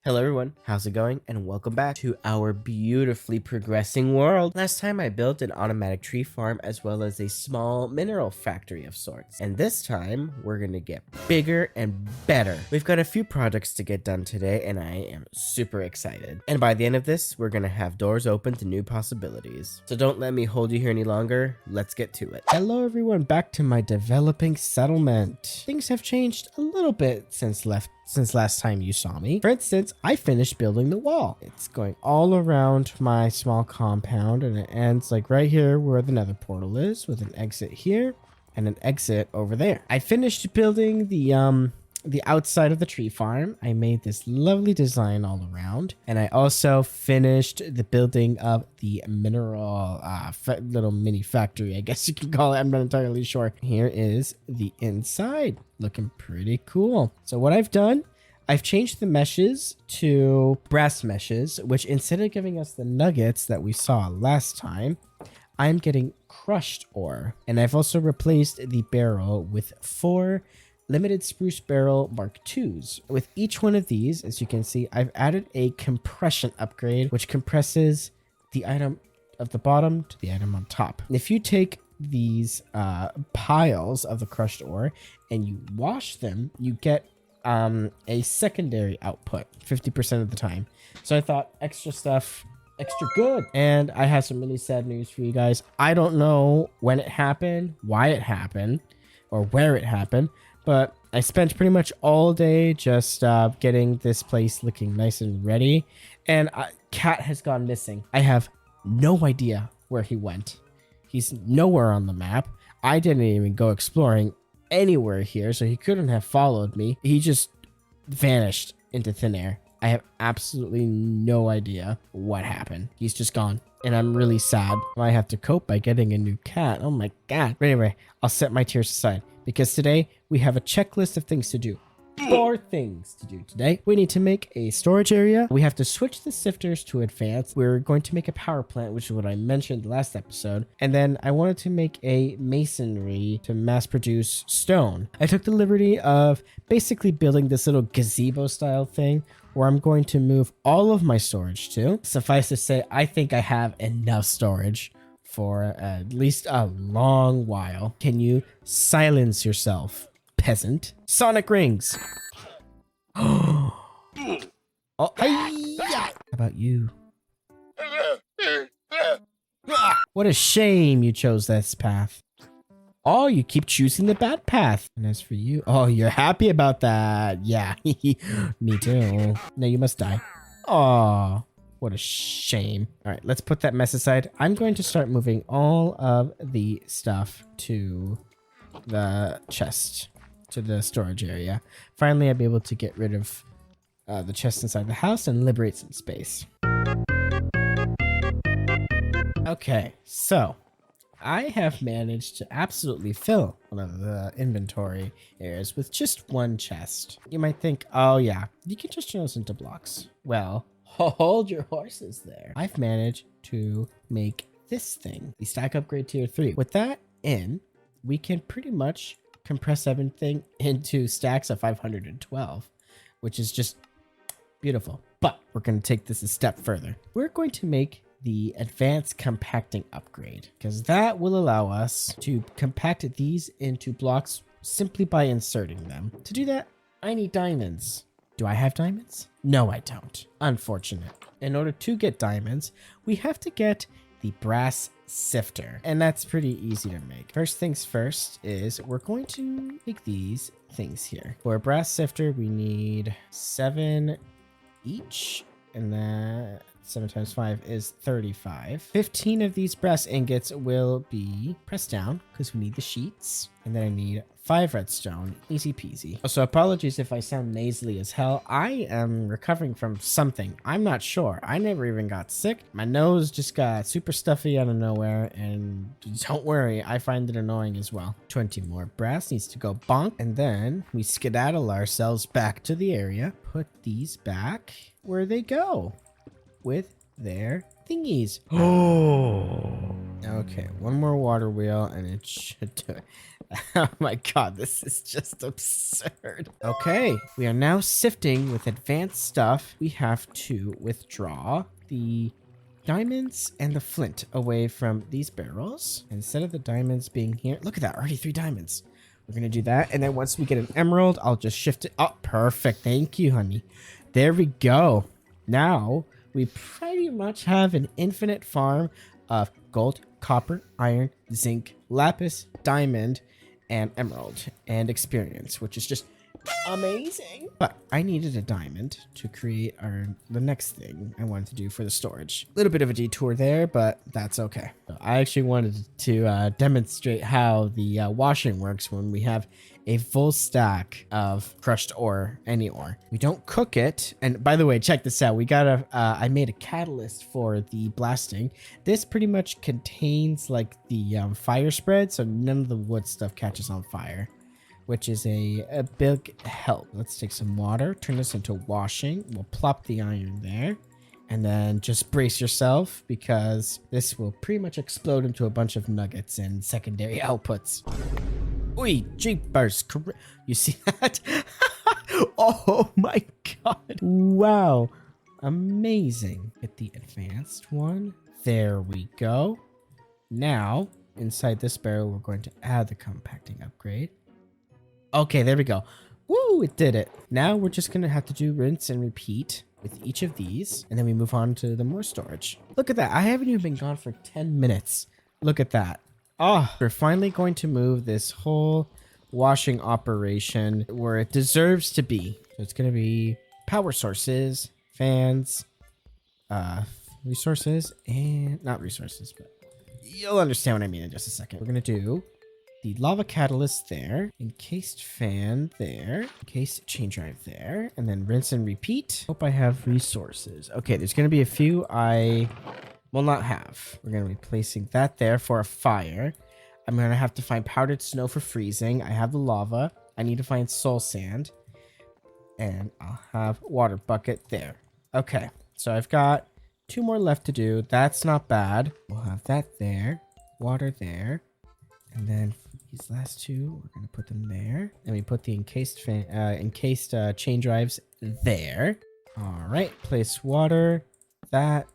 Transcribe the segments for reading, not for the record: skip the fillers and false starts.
Hello everyone, how's it going? And welcome back to our beautifully progressing world. Last time I built an automatic tree farm as well as a small mineral factory of sorts. And this time we're gonna get bigger and better. We've got a few projects to get done today and I am super excited. And by the end of this, we're gonna have doors open to new possibilities. So don't let me hold you here any longer, let's get to it. Hello everyone, back to my developing settlement. Things have changed a little bit since last time you saw me. For instance, I finished building the wall. It's going all around my small compound and it ends like right here where the nether portal is, with an exit here and an exit over there. I finished building the outside of the tree farm. I made this lovely design all around, and I also finished the building of the mineral little mini factory, I guess you can call it. I'm not entirely sure. Here is the inside, looking pretty cool. So what I've done, I've changed the meshes to brass meshes, which instead of giving us the nuggets that we saw last time, I'm getting crushed ore. And I've also replaced the barrel with 4 limited spruce barrel Mark IIs. With each one of these, as you can see, I've added a compression upgrade, which compresses the item of the bottom to the item on top. And if you take these piles of the crushed ore and you wash them, you get a secondary output 50% of the time. So I thought extra stuff, extra good. And I have some really sad news for you guys. I don't know when it happened, why it happened, or where it happened, but I spent pretty much all day just getting this place looking nice and ready. And Cat has gone missing. I have no idea where he went. He's nowhere on the map. I didn't even go exploring anywhere here, so he couldn't have followed me. He just vanished into thin air. I have absolutely no idea what happened. He's just gone, and I'm really sad. I have to cope by getting a new cat. Oh my god. But anyway, I'll set my tears aside because today we have a checklist of things to do. 4 things to do today. We need to make a storage area. We have to switch the sifters to advanced. We're going to make a power plant, which is what I mentioned last episode. And then I wanted to make a masonry to mass produce stone. I took the liberty of basically building this little gazebo style thing where I'm going to move all of my storage to. Suffice to say, I think I have enough storage for at least a long while. Can you silence yourself, peasant? Sonic rings. Oh, how about you? What a shame you chose this path. Oh, you keep choosing the bad path. And as for you, oh, you're happy about that. Yeah, me too. No, you must die. Oh, what a shame. All right, let's put that mess aside. I'm going to start moving all of the stuff to the chest, to the storage area. Finally, I'll be able to get rid of the chest inside the house and liberate some space. Okay, so I have managed to absolutely fill one of the inventory areas with just 1 chest. You might think, oh yeah, you can just turn those into blocks. Well, hold your horses there. I've managed to make this thing, the stack upgrade tier 3. With that in, we can pretty much compress everything into stacks of 512, which is just beautiful. But we're going to take this a step further. We're going to make the advanced compacting upgrade, because that will allow us to compact these into blocks simply by inserting them. To do that, I need diamonds. Do I have diamonds? No, I don't. Unfortunate. In order to get diamonds, we have to get the brass sifter, and that's pretty easy to make. First things first is we're going to make these things here. For a brass sifter, we need 7 each, and that 7 times 5 is 35. 15 of these brass ingots will be pressed down because we need the sheets. And then I need 5 redstone. Easy peasy. Also, apologies if I sound nasally as hell. I am recovering from something. I'm not sure. I never even got sick. My nose just got super stuffy out of nowhere. And don't worry, I find it annoying as well. 20 more brass needs to go bonk. And then we skedaddle ourselves back to the area. Put these back where they go with their thingies. Oh, okay, 1 more water wheel and it should do it. Oh my god, this is just absurd. Okay, we are now sifting with advanced stuff. We have to withdraw the diamonds and the flint away from these barrels. Instead of the diamonds being here, look at that, already 3 diamonds. We're gonna do that, and then once we get an emerald, I'll just shift it. Oh, perfect. Thank you, honey. There we go. Now, we pretty much have an infinite farm of gold, copper, iron, zinc, lapis, diamond, and emerald, and experience, which is just amazing. But I needed a diamond to create the next thing I wanted to do for the storage. A little bit of a detour there, but that's okay. So I actually wanted to demonstrate how the washing works when we have a full stack of crushed ore, any ore. We don't cook it. And by the way, check this out. We got I made a catalyst for the blasting. This pretty much contains like the fire spread, so none of the wood stuff catches on fire, which is a big help. Let's take some water, turn this into washing. We'll plop the iron there, and then just brace yourself because this will pretty much explode into a bunch of nuggets and secondary outputs. Oi, jeepers. You see that? Oh my god. Wow. Amazing. Hit the advanced one. There we go. Now, inside this barrel, we're going to add the compacting upgrade. Okay, there we go. Woo, it did it. Now we're just going to have to do rinse and repeat with each of these, and then we move on to the more storage. Look at that. I haven't even been gone for 10 minutes. Look at that. Oh, we're finally going to move this whole washing operation where it deserves to be. So it's going to be power sources, fans, resources, and not resources, but you'll understand what I mean in just a second. We're going to do the lava catalyst there, encased fan there, encased chain drive there, and then rinse and repeat. Hope I have resources. Okay, there's going to be a few I will not have. We're going to be placing that there for a fire. I'm going to have to find powdered snow for freezing. I have the lava. I need to find soul sand. And I'll have water bucket there. Okay, so I've got 2 more left to do. That's not bad. We'll have that there, water there. And then these last 2, we're going to put them there. And we put the encased chain drives there. All right, place water, that,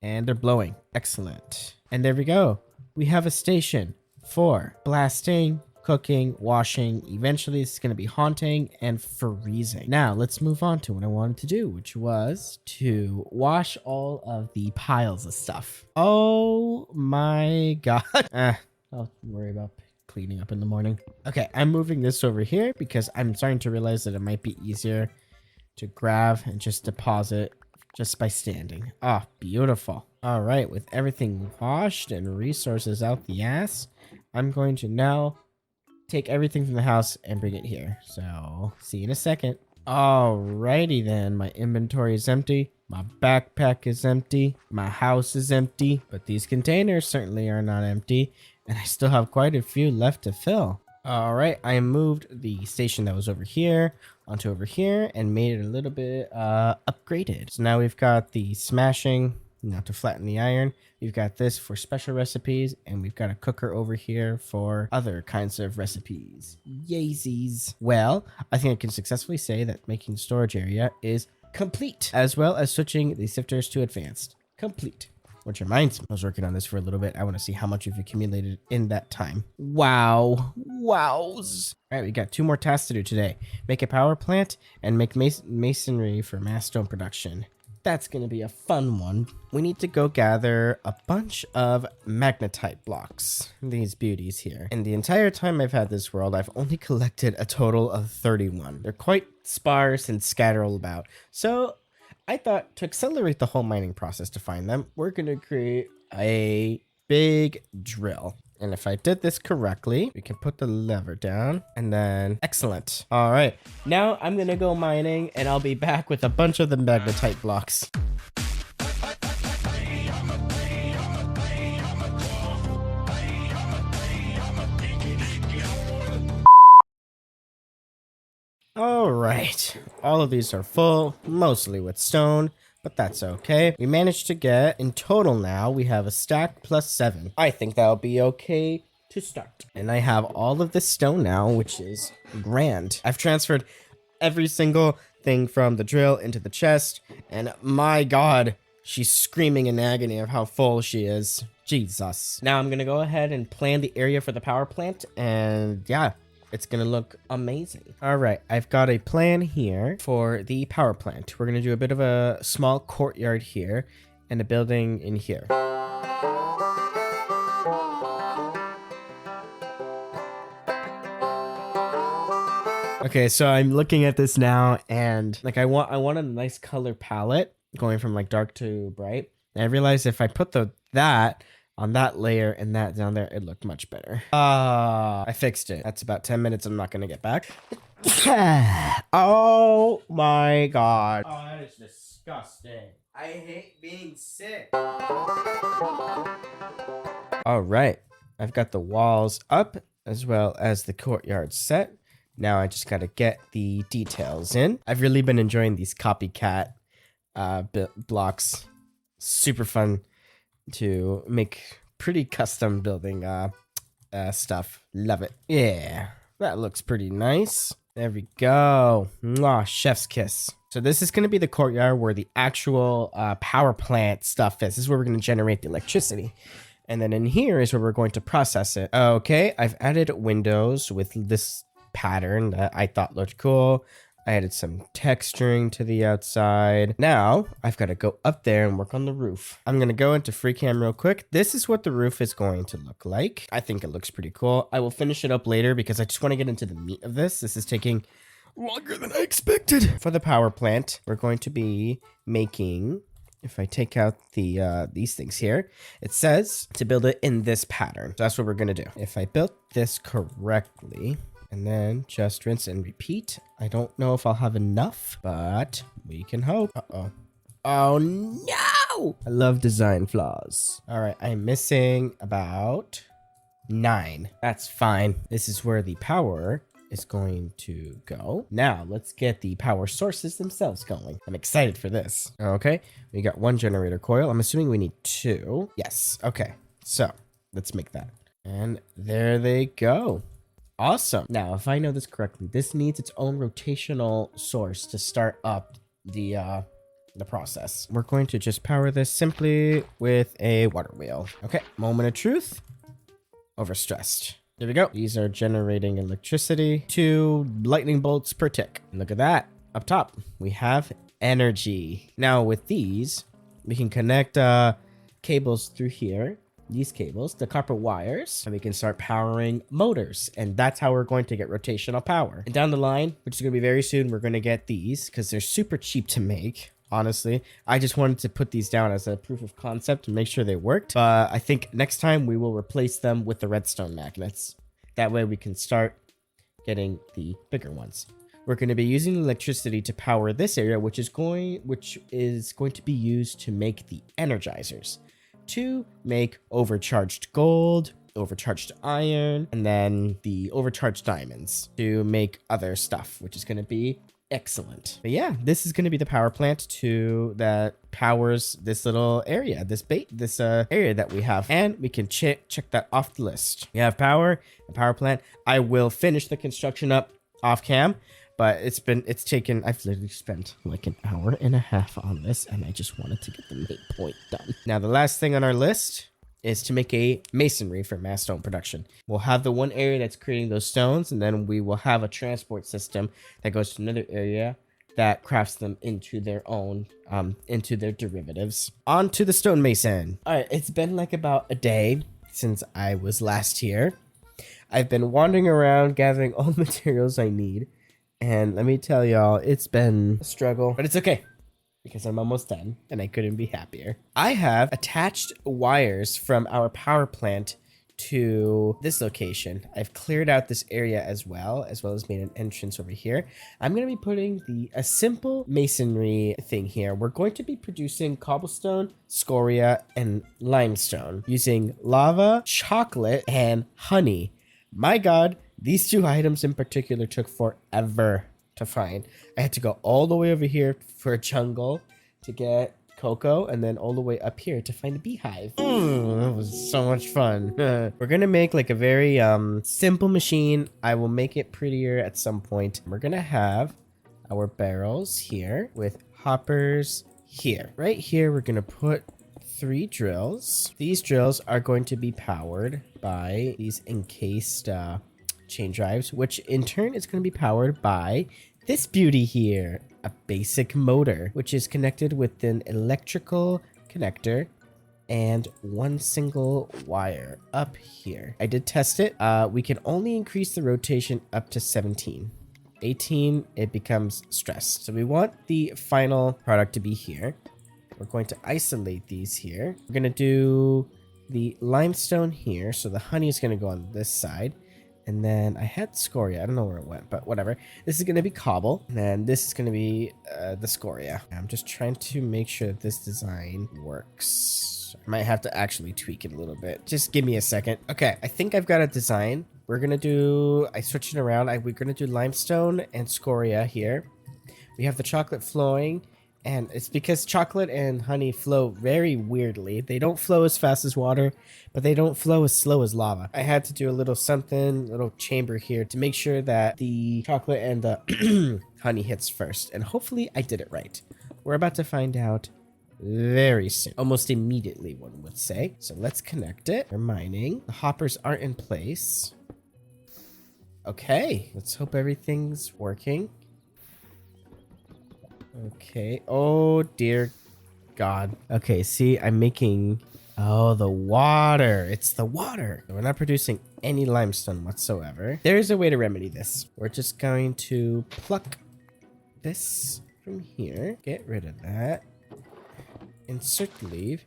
and they're blowing. Excellent. And there we go. We have a station for blasting, cooking, washing. Eventually, it's going to be haunting and freezing. Now, let's move on to what I wanted to do, which was to wash all of the piles of stuff. Oh my god. I'll worry about cleaning up in the morning. Okay, I'm moving this over here because I'm starting to realize that it might be easier to grab and just deposit just by standing. Ah, beautiful. All right, with everything washed and resources out the ass, I'm going to now take everything from the house and bring it here. So, see you in a second. Alrighty then, my inventory is empty. My backpack is empty. My house is empty. But these containers certainly are not empty. And I still have quite a few left to fill. Alright, I moved the station that was over here onto over here and made it a little bit upgraded. So now we've got the smashing, not to flatten the iron. We've got this for special recipes, and we've got a cooker over here for other kinds of recipes. Yaysies. Well, I think I can successfully say that making the storage area is complete, as well as switching the sifters to advanced. Complete. Which reminds me, I was working on this for a little bit. I want to see how much we've accumulated in that time. Wow. Wows. All right, we got 2 more tasks to do today. Make a power plant and make masonry for mass stone production. That's going to be a fun one. We need to go gather a bunch of magnetite blocks. These beauties here. And the entire time I've had this world, I've only collected a total of 31. They're quite sparse and scattered all about. So I thought to accelerate the whole mining process to find them, we're going to create a big drill. And if I did this correctly, we can put the lever down and then excellent. All right, now I'm going to go mining and I'll be back with a bunch of the magnetite blocks. All right, all of these are full, mostly with stone, but that's okay. We managed to get, in total now, we have a stack plus 7. I think that'll be okay to start. And I have all of this stone now, which is grand. I've transferred every single thing from the drill into the chest, and my god, she's screaming in agony of how full she is. Jesus. Now I'm gonna go ahead and plan the area for the power plant, and yeah, it's gonna look amazing. All right, I've got a plan here for the power plant. We're gonna do a bit of a small courtyard here and a building in here. Okay, so I'm looking at this now, and like I want a nice color palette going from like dark to bright. And I realized if I put that on that layer and that down there, it looked much better. I fixed it. That's about 10 minutes. I'm not gonna get back. Oh my god. Oh, that is disgusting. I hate being sick. All right, I've got the walls up as well as the courtyard set. Now I just gotta get the details in. I've really been enjoying these copycat blocks. Super fun to make pretty custom building stuff. Love it. Yeah, that looks pretty nice. There we go. Mwah, chef's kiss. So this is going to be the courtyard where the actual power plant stuff is. This is where we're going to generate the electricity. And then in here is where we're going to process it. Okay, I've added windows with this pattern that I thought looked cool. I added some texturing to the outside. Now I've got to go up there and work on the roof. I'm going to go into free cam real quick. This is what the roof is going to look like. I think it looks pretty cool. I will finish it up later because I just want to get into the meat of this. This is taking longer than I expected. For the power plant, we're going to be making, if I take out the these things here, it says to build it in this pattern. So that's what we're going to do. If I built this correctly, and then just rinse and repeat. I don't know if I'll have enough, but we can hope. Uh-oh. Oh no! I love design flaws. All right, I'm missing about 9. That's fine. This is where the power is going to go. Now, let's get the power sources themselves going. I'm excited for this. Okay, we got 1 generator coil. I'm assuming we need 2. Yes, okay. So, let's make that. And there they go. Awesome. Now, if I know this correctly, this needs its own rotational source to start up the process. We're going to just power this simply with a water wheel. Okay, moment of truth. Overstressed. There we go. These are generating electricity. 2 lightning bolts per tick. Look at that. Up top, we have energy. Now, with these, we can connect cables through here. These cables, the copper wires, and we can start powering motors, and that's how we're going to get rotational power. And down the line, which is going to be very soon, we're going to get these because they're super cheap to make. Honestly, I just wanted to put these down as a proof of concept and make sure they worked. But I think next time we will replace them with the redstone magnets. That way we can start getting the bigger ones. We're going to be using electricity to power this area, which is going to be used to make the energizers. To make overcharged gold, overcharged iron, and then the overcharged diamonds to make other stuff, which is going to be excellent. But yeah, this is going to be the power plant that powers this little area, this area that we have, and we can check that off the list. We have power, a power plant. I will finish the construction up off cam. But I've literally spent like an hour and a half on this, and I just wanted to get the main point done. Now, the last thing on our list is to make a masonry for mass stone production. We'll have the one area that's creating those stones, and then we will have a transport system that goes to another area that crafts them into their own, into their derivatives. On to the stonemason. All right, it's been like about a day since I was last here. I've been wandering around gathering all the materials I need. And let me tell y'all, it's been a struggle, but it's okay because I'm almost done and I couldn't be happier. I have attached wires from our power plant to this location. I've cleared out this area as well as made an entrance over here. I'm going to be putting a simple masonry thing here. We're going to be producing cobblestone, scoria, and limestone using lava, chocolate, and honey. My God. These 2 items in particular took forever to find. I had to go all the way over here for a jungle to get cocoa, and then all the way up here to find a beehive. That was so much fun. We're gonna make like a very simple machine. I will make it prettier at some point. We're gonna have our barrels here with hoppers here. Right here, we're gonna put 3 drills. These drills are going to be powered by these encased chain drives, which in turn is going to be powered by this beauty here, a basic motor, which is connected with an electrical connector and 1 single wire up here. I did test it. We can only increase the rotation up to 17. 18, it becomes stressed. So we want the final product to be here. We're going to isolate these here. We're going to do the limestone here. So the honey is going to go on this side. And then I had scoria. I don't know where it went, but whatever. This is going to be cobble. And then this is going to be the scoria. I'm just trying to make sure that this design works. I might have to actually tweak it a little bit. Just give me a second. Okay, I think I've got a design. We're going to do... I switched it around. We're going to do limestone and scoria here. We have the chocolate flowing. And it's because chocolate and honey flow very weirdly. They don't flow as fast as water, but they don't flow as slow as lava. I had to do a little something, little chamber here to make sure that the chocolate and the honey hits first. And hopefully I did it right. We're about to find out very soon. Almost immediately, one would say. So let's connect it. We're mining. The hoppers aren't in place. Okay, let's hope everything's working. Okay. Oh, dear God. Okay, see, I'm making... Oh, the water. It's the water. We're not producing any limestone whatsoever. There is a way to remedy this. We're just going to pluck this from here. Get rid of that. Insert leaf.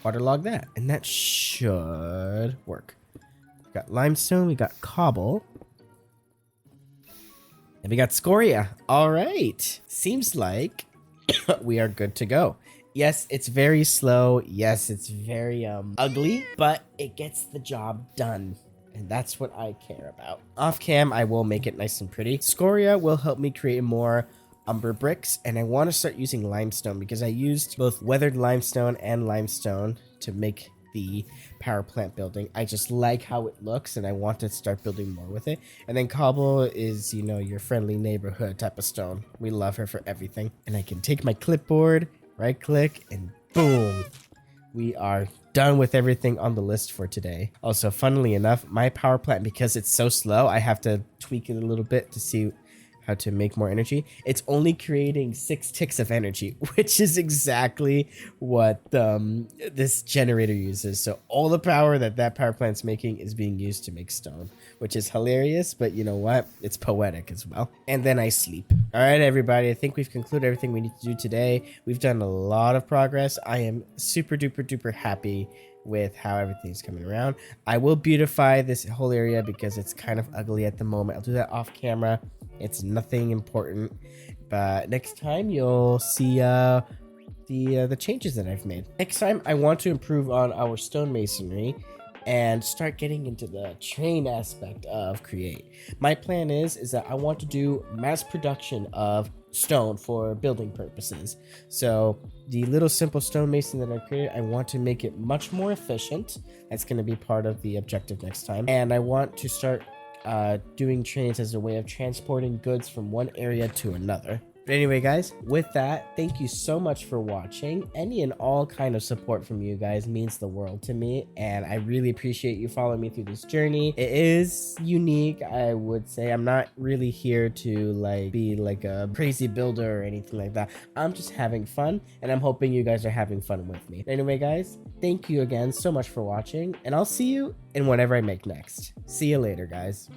Waterlog that. And that should work. We got limestone. We got cobble. And we got scoria. All right. Seems like we are good to go. Yes, it's very slow. Yes, it's very ugly, but it gets the job done. And that's what I care about. Off cam, I will make it nice and pretty. Scoria will help me create more umber bricks. And I want to start using limestone because I used both weathered limestone and limestone to make the power plant building. I just like how it looks and I want to start building more with it. And then cobble is, you know, your friendly neighborhood type of stone. We love her for everything. And I can take my clipboard, right click, and boom. We are done with everything on the list for today. Also, funnily enough, my power plant, because it's so slow, I have to tweak it a little bit to see how to make more energy. It's only creating 6 ticks of energy, which is exactly what this generator uses. So all the power that power plant's making is being used to make stone, which is hilarious, but you know what? It's poetic as well. And then I sleep. All right, everybody, I think we've concluded everything we need to do today. We've done a lot of progress. I am super duper duper happy with how everything's coming around. I will beautify this whole area because it's kind of ugly at the moment. I'll do that off camera. It's nothing important, but next time you'll see the changes that I've made. Next time I want to improve on our stonemasonry and start getting into the train aspect of Create. My plan is that I want to do mass production of stone for building purposes. So the little simple stonemason that I created, I want to make it much more efficient. That's going to be part of the objective next time. And I want to start doing trains as a way of transporting goods from one area to another. But anyway, guys, with that, thank you so much for watching. Any and all kind of support from you guys means the world to me, and I really appreciate you following me through this journey. It is unique, I would say. I'm not really here to be like a crazy builder or anything like that. I'm just having fun, and I'm hoping you guys are having fun with me. Anyway, guys, thank you again so much for watching, and I'll see you in whatever I make next. See you later, guys.